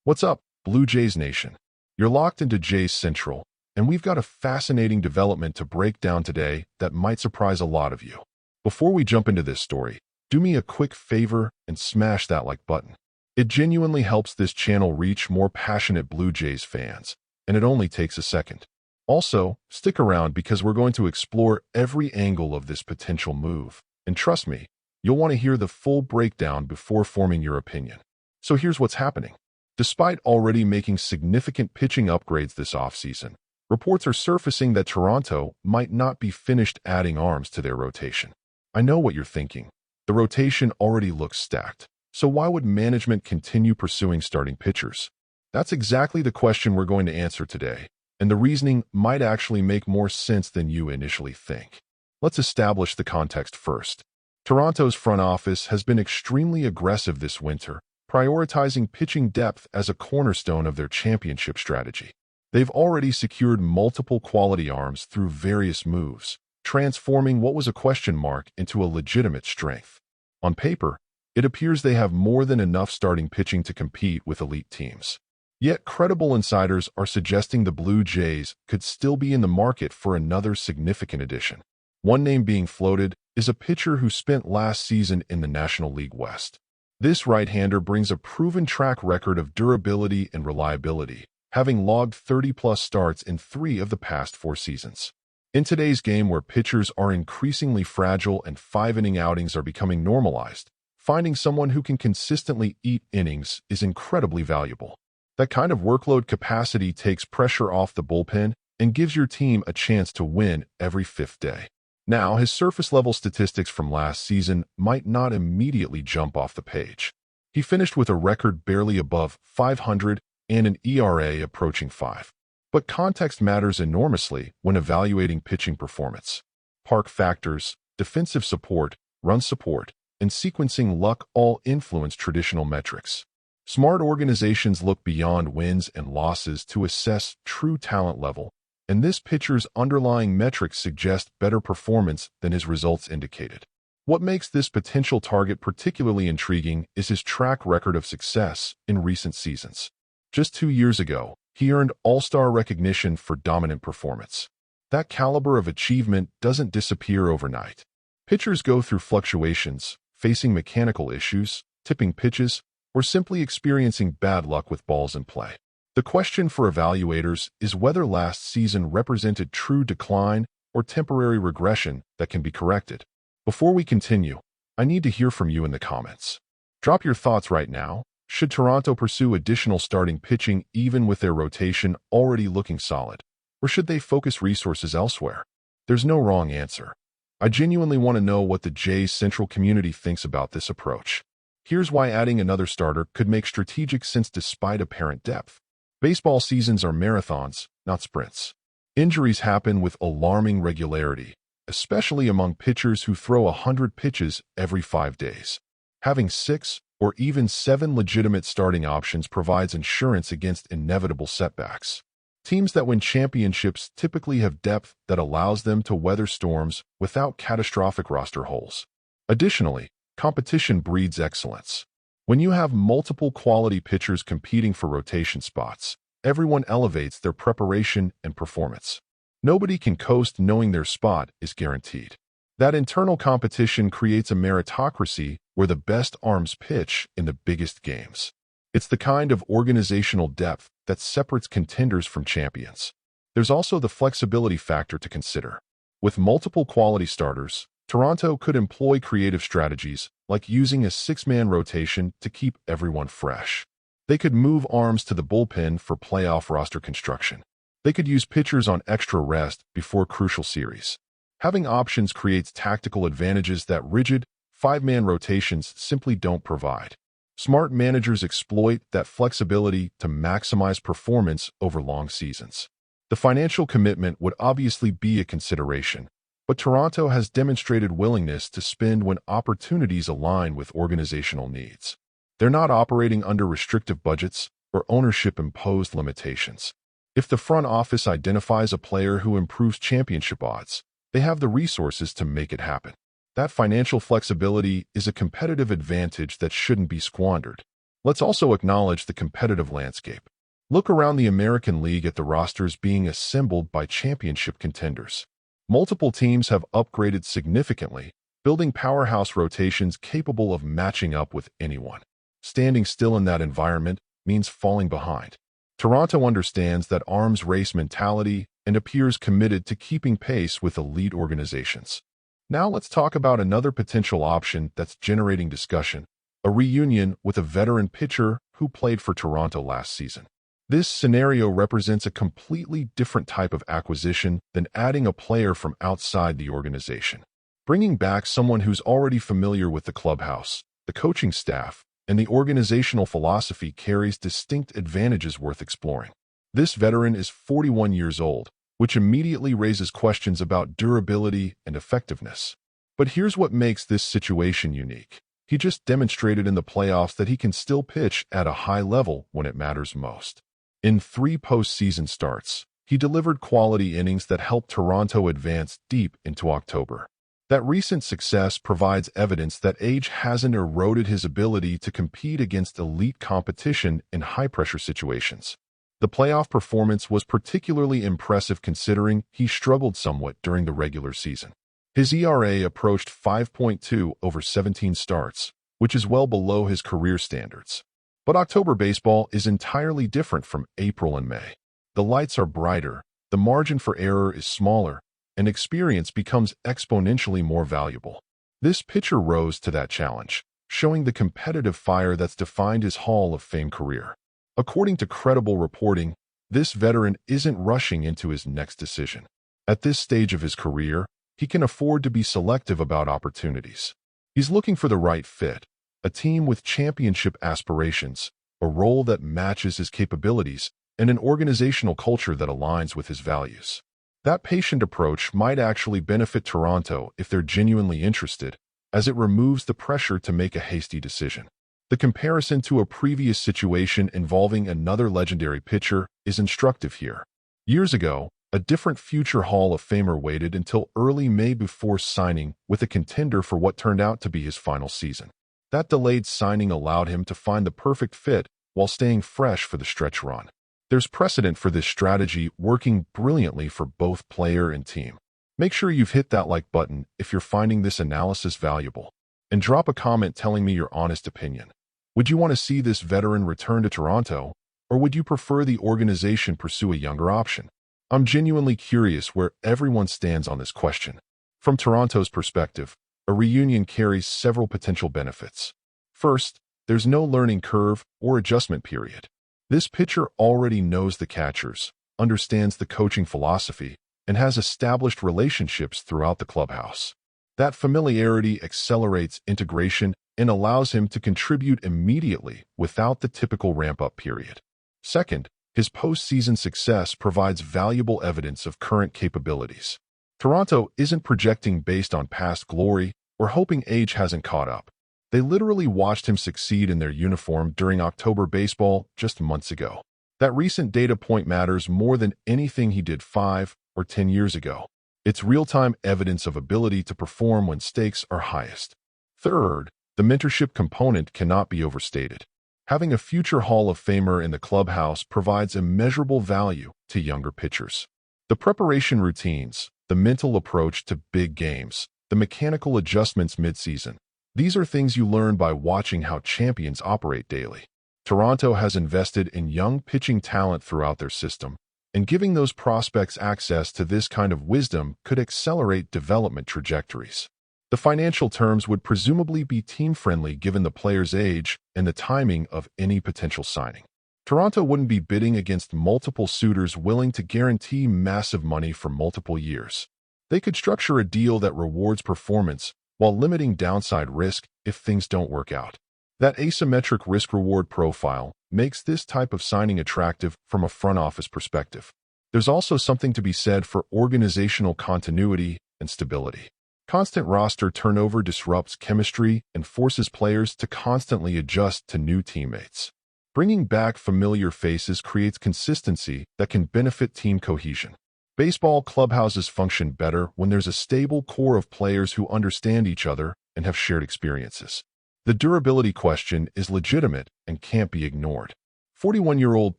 What's up, Blue Jays Nation? You're locked into Jays Central, and we've got a fascinating development to break down today that might surprise a lot of you. Before we jump into this story, do me a quick favor and smash that like button. It genuinely helps this channel reach more passionate Blue Jays fans, and it only takes a second. Also, stick around because we're going to explore every angle of this potential move. And trust me, you'll want to hear the full breakdown before forming your opinion. So here's what's happening. Despite already making significant pitching upgrades this offseason, reports are surfacing that Toronto might not be finished adding arms to their rotation. I know what you're thinking. The rotation already looks stacked, so why would management continue pursuing starting pitchers? That's exactly the question we're going to answer today, and the reasoning might actually make more sense than you initially think. Let's establish the context first. Toronto's front office has been extremely aggressive this winter, prioritizing pitching depth as a cornerstone of their championship strategy. They've already secured multiple quality arms through various moves, transforming what was a question mark into a legitimate strength. On paper, it appears they have more than enough starting pitching to compete with elite teams. Yet credible insiders are suggesting the Blue Jays could still be in the market for another significant addition. One name being floated is a pitcher who spent last season in the National League West. This right-hander brings a proven track record of durability and reliability, having logged 30-plus starts in 3 of the past 4 seasons. In today's game where pitchers are increasingly fragile and 5-inning outings are becoming normalized, finding someone who can consistently eat innings is incredibly valuable. That kind of workload capacity takes pressure off the bullpen and gives your team a chance to win every 5th day. Now, his surface-level statistics from last season might not immediately jump off the page. He finished with a record barely above 500 and an ERA approaching 5. But context matters enormously when evaluating pitching performance. Park factors, defensive support, run support, and sequencing luck all influence traditional metrics. Smart organizations look beyond wins and losses to assess true talent level, and this pitcher's underlying metrics suggest better performance than his results indicated. What makes this potential target particularly intriguing is his track record of success in recent seasons. Just 2 years ago, he earned All-Star recognition for dominant performance. That caliber of achievement doesn't disappear overnight. Pitchers go through fluctuations, facing mechanical issues, tipping pitches, or simply experiencing bad luck with balls in play. The question for evaluators is whether last season represented true decline or temporary regression that can be corrected. Before we continue, I need to hear from you in the comments. Drop your thoughts right now. Should Toronto pursue additional starting pitching even with their rotation already looking solid? Or should they focus resources elsewhere? There's no wrong answer. I genuinely want to know what the Jays Central community thinks about this approach. Here's why adding another starter could make strategic sense despite apparent depth. Baseball seasons are marathons, not sprints. Injuries happen with alarming regularity, especially among pitchers who throw 100 pitches every 5 days. Having 6 or even 7 legitimate starting options provides insurance against inevitable setbacks. Teams that win championships typically have depth that allows them to weather storms without catastrophic roster holes. Additionally, competition breeds excellence. When you have multiple quality pitchers competing for rotation spots, everyone elevates their preparation and performance. Nobody can coast knowing their spot is guaranteed. That internal competition creates a meritocracy where the best arms pitch in the biggest games. It's the kind of organizational depth that separates contenders from champions. There's also the flexibility factor to consider. With multiple quality starters, Toronto could employ creative strategies like using a 6-man rotation to keep everyone fresh. They could move arms to the bullpen for playoff roster construction. They could use pitchers on extra rest before crucial series. Having options creates tactical advantages that rigid, 5-man rotations simply don't provide. Smart managers exploit that flexibility to maximize performance over long seasons. The financial commitment would obviously be a consideration, but Toronto has demonstrated willingness to spend when opportunities align with organizational needs. They're not operating under restrictive budgets or ownership-imposed limitations. If the front office identifies a player who improves championship odds, they have the resources to make it happen. That financial flexibility is a competitive advantage that shouldn't be squandered. Let's also acknowledge the competitive landscape. Look around the American League at the rosters being assembled by championship contenders. Multiple teams have upgraded significantly, building powerhouse rotations capable of matching up with anyone. Standing still in that environment means falling behind. Toronto understands that arms race mentality and appears committed to keeping pace with elite organizations. Now let's talk about another potential option that's generating discussion: a reunion with a veteran pitcher who played for Toronto last season. This scenario represents a completely different type of acquisition than adding a player from outside the organization. Bringing back someone who's already familiar with the clubhouse, the coaching staff, and the organizational philosophy carries distinct advantages worth exploring. This veteran is 41 years old, which immediately raises questions about durability and effectiveness. But here's what makes this situation unique. He just demonstrated in the playoffs that he can still pitch at a high level when it matters most. In 3 postseason starts, he delivered quality innings that helped Toronto advance deep into October. That recent success provides evidence that age hasn't eroded his ability to compete against elite competition in high-pressure situations. The playoff performance was particularly impressive considering he struggled somewhat during the regular season. His ERA approached 5.2 over 17 starts, which is well below his career standards. But October baseball is entirely different from April and May. The lights are brighter, the margin for error is smaller, and experience becomes exponentially more valuable. This pitcher rose to that challenge, showing the competitive fire that's defined his Hall of Fame career. According to credible reporting, this veteran isn't rushing into his next decision. At this stage of his career, he can afford to be selective about opportunities. He's looking for the right fit, a team with championship aspirations, a role that matches his capabilities, and an organizational culture that aligns with his values. That patient approach might actually benefit Toronto if they're genuinely interested, as it removes the pressure to make a hasty decision. The comparison to a previous situation involving another legendary pitcher is instructive here. Years ago, a different future Hall of Famer waited until early May before signing with a contender for what turned out to be his final season. That delayed signing allowed him to find the perfect fit while staying fresh for the stretch run. There's precedent for this strategy working brilliantly for both player and team. Make sure you've hit that like button if you're finding this analysis valuable, and drop a comment telling me your honest opinion. Would you want to see this veteran return to Toronto, or would you prefer the organization pursue a younger option? I'm genuinely curious where everyone stands on this question. From Toronto's perspective, a reunion carries several potential benefits. First, there's no learning curve or adjustment period. This pitcher already knows the catchers, understands the coaching philosophy, and has established relationships throughout the clubhouse. That familiarity accelerates integration and allows him to contribute immediately without the typical ramp-up period. Second, his postseason success provides valuable evidence of current capabilities. Toronto isn't projecting based on past glory or hoping age hasn't caught up. They literally watched him succeed in their uniform during October baseball just months ago. That recent data point matters more than anything he did 5 or 10 years ago. It's real-time evidence of ability to perform when stakes are highest. Third, the mentorship component cannot be overstated. Having a future Hall of Famer in the clubhouse provides immeasurable value to younger pitchers. The preparation routines, the mental approach to big games, the mechanical adjustments mid-season, these are things you learn by watching how champions operate daily. Toronto has invested in young pitching talent throughout their system, and giving those prospects access to this kind of wisdom could accelerate development trajectories. The financial terms would presumably be team-friendly given the player's age and the timing of any potential signing. Toronto wouldn't be bidding against multiple suitors willing to guarantee massive money for multiple years. They could structure a deal that rewards performance while limiting downside risk if things don't work out. That asymmetric risk-reward profile makes this type of signing attractive from a front office perspective. There's also something to be said for organizational continuity and stability. Constant roster turnover disrupts chemistry and forces players to constantly adjust to new teammates. Bringing back familiar faces creates consistency that can benefit team cohesion. Baseball clubhouses function better when there's a stable core of players who understand each other and have shared experiences. The durability question is legitimate and can't be ignored. 41-year-old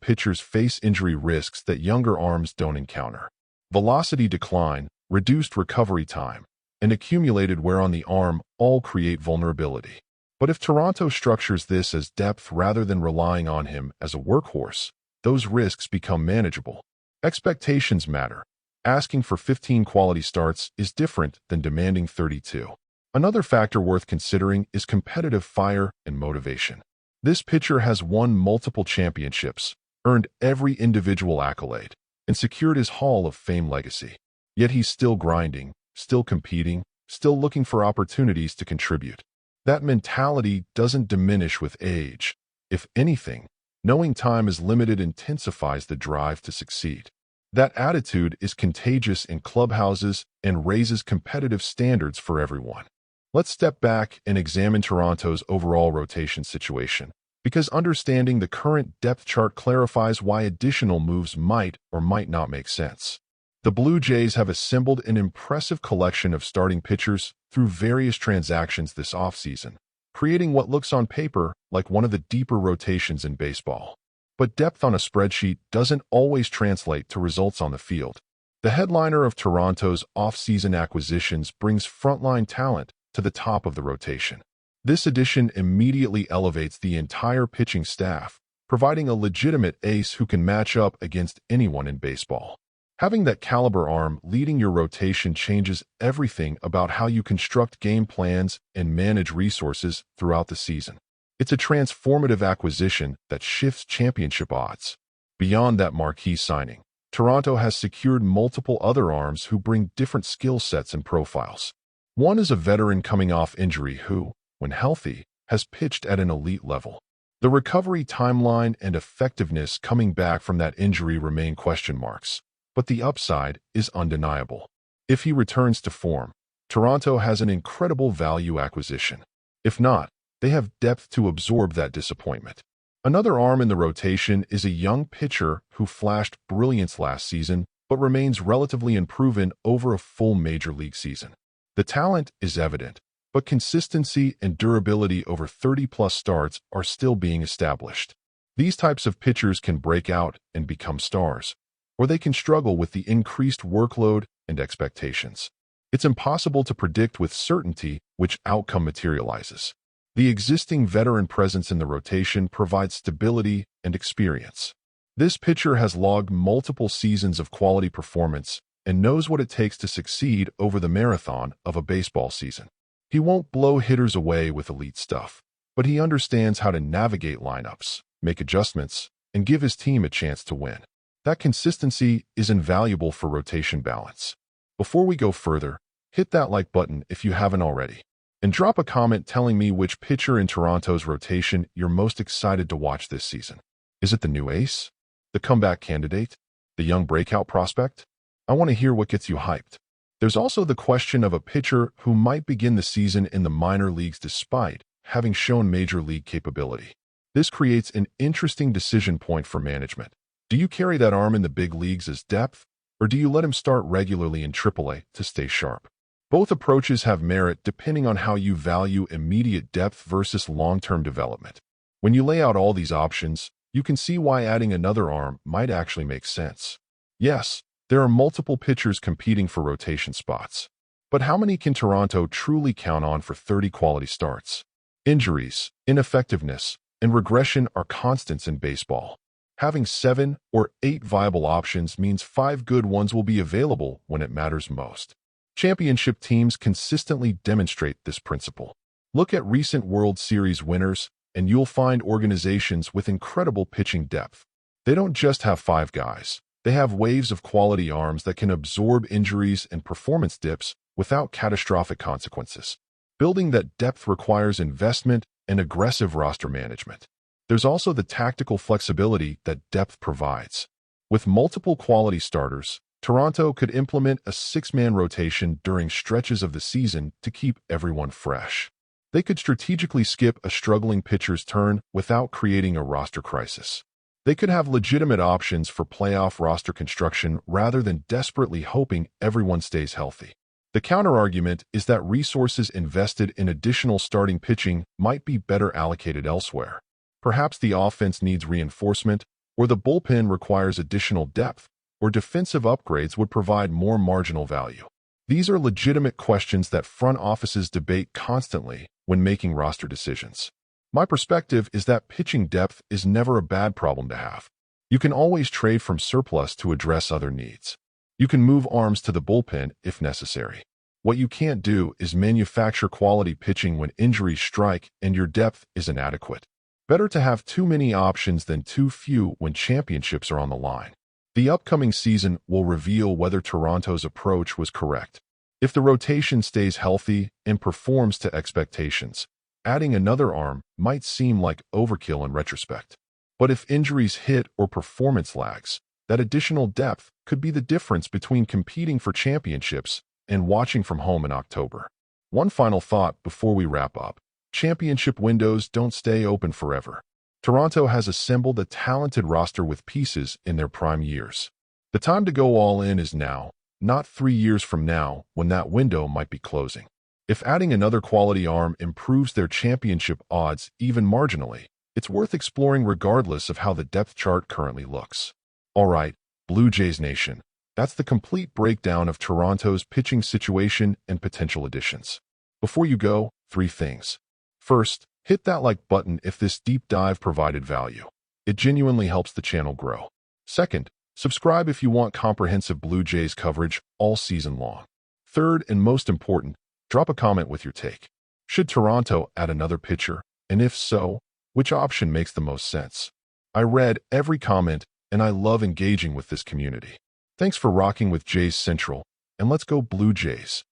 pitchers face injury risks that younger arms don't encounter. Velocity decline, reduced recovery time, and accumulated wear on the arm all create vulnerability. But if Toronto structures this as depth rather than relying on him as a workhorse, those risks become manageable. Expectations matter. Asking for 15 quality starts is different than demanding 32. Another factor worth considering is competitive fire and motivation. This pitcher has won multiple championships, earned every individual accolade, and secured his Hall of Fame legacy. Yet he's still grinding, still competing, still looking for opportunities to contribute. That mentality doesn't diminish with age. If anything, knowing time is limited intensifies the drive to succeed. That attitude is contagious in clubhouses and raises competitive standards for everyone. Let's step back and examine Toronto's overall rotation situation, because understanding the current depth chart clarifies why additional moves might or might not make sense. The Blue Jays have assembled an impressive collection of starting pitchers through various transactions this offseason, creating what looks on paper like one of the deeper rotations in baseball. But depth on a spreadsheet doesn't always translate to results on the field. The headliner of Toronto's offseason acquisitions brings frontline talent to the top of the rotation. This addition immediately elevates the entire pitching staff, providing a legitimate ace who can match up against anyone in baseball. Having that caliber arm leading your rotation changes everything about how you construct game plans and manage resources throughout the season. It's a transformative acquisition that shifts championship odds. Beyond that marquee signing, Toronto has secured multiple other arms who bring different skill sets and profiles. One is a veteran coming off injury who, when healthy, has pitched at an elite level. The recovery timeline and effectiveness coming back from that injury remain question marks, but the upside is undeniable. If he returns to form, Toronto has an incredible value acquisition. If not, they have depth to absorb that disappointment. Another arm in the rotation is a young pitcher who flashed brilliance last season but remains relatively unproven over a full major league season. The talent is evident, but consistency and durability over 30-plus starts are still being established. These types of pitchers can break out and become stars, or they can struggle with the increased workload and expectations. It's impossible to predict with certainty which outcome materializes. The existing veteran presence in the rotation provides stability and experience. This pitcher has logged multiple seasons of quality performance and knows what it takes to succeed over the marathon of a baseball season. He won't blow hitters away with elite stuff, but he understands how to navigate lineups, make adjustments, and give his team a chance to win. That consistency is invaluable for rotation balance. Before we go further, hit that like button if you haven't already, and drop a comment telling me which pitcher in Toronto's rotation you're most excited to watch this season. Is it the new ace? The comeback candidate? The young breakout prospect? I want to hear what gets you hyped. There's also the question of a pitcher who might begin the season in the minor leagues despite having shown major league capability. This creates an interesting decision point for management. Do you carry that arm in the big leagues as depth, or do you let him start regularly in AAA to stay sharp? Both approaches have merit depending on how you value immediate depth versus long-term development. When you lay out all these options, you can see why adding another arm might actually make sense. Yes, there are multiple pitchers competing for rotation spots. But how many can Toronto truly count on for 30 quality starts? Injuries, ineffectiveness, and regression are constants in baseball. Having 7 or 8 viable options means 5 good ones will be available when it matters most. Championship teams consistently demonstrate this principle. Look at recent World Series winners, and you'll find organizations with incredible pitching depth. They don't just have 5 guys. They have waves of quality arms that can absorb injuries and performance dips without catastrophic consequences. Building that depth requires investment and aggressive roster management. There's also the tactical flexibility that depth provides. With multiple quality starters, Toronto could implement a 6-man rotation during stretches of the season to keep everyone fresh. They could strategically skip a struggling pitcher's turn without creating a roster crisis. They could have legitimate options for playoff roster construction rather than desperately hoping everyone stays healthy. The counterargument is that resources invested in additional starting pitching might be better allocated elsewhere. Perhaps the offense needs reinforcement, or the bullpen requires additional depth, or defensive upgrades would provide more marginal value. These are legitimate questions that front offices debate constantly when making roster decisions. My perspective is that pitching depth is never a bad problem to have. You can always trade from surplus to address other needs. You can move arms to the bullpen if necessary. What you can't do is manufacture quality pitching when injuries strike and your depth is inadequate. Better to have too many options than too few when championships are on the line. The upcoming season will reveal whether Toronto's approach was correct. If the rotation stays healthy and performs to expectations, adding another arm might seem like overkill in retrospect. But if injuries hit or performance lags, that additional depth could be the difference between competing for championships and watching from home in October. One final thought before we wrap up. Championship windows don't stay open forever. Toronto has assembled a talented roster with pieces in their prime years. The time to go all in is now, not 3 years from now when that window might be closing. If adding another quality arm improves their championship odds even marginally, it's worth exploring regardless of how the depth chart currently looks. All right, Blue Jays Nation, that's the complete breakdown of Toronto's pitching situation and potential additions. Before you go, 3 things. First, hit that like button if this deep dive provided value. It genuinely helps the channel grow. Second, subscribe if you want comprehensive Blue Jays coverage all season long. Third, and most important, drop a comment with your take. Should Toronto add another pitcher? And if so, which option makes the most sense? I read every comment, and I love engaging with this community. Thanks for rocking with Jays Central, and let's go Blue Jays.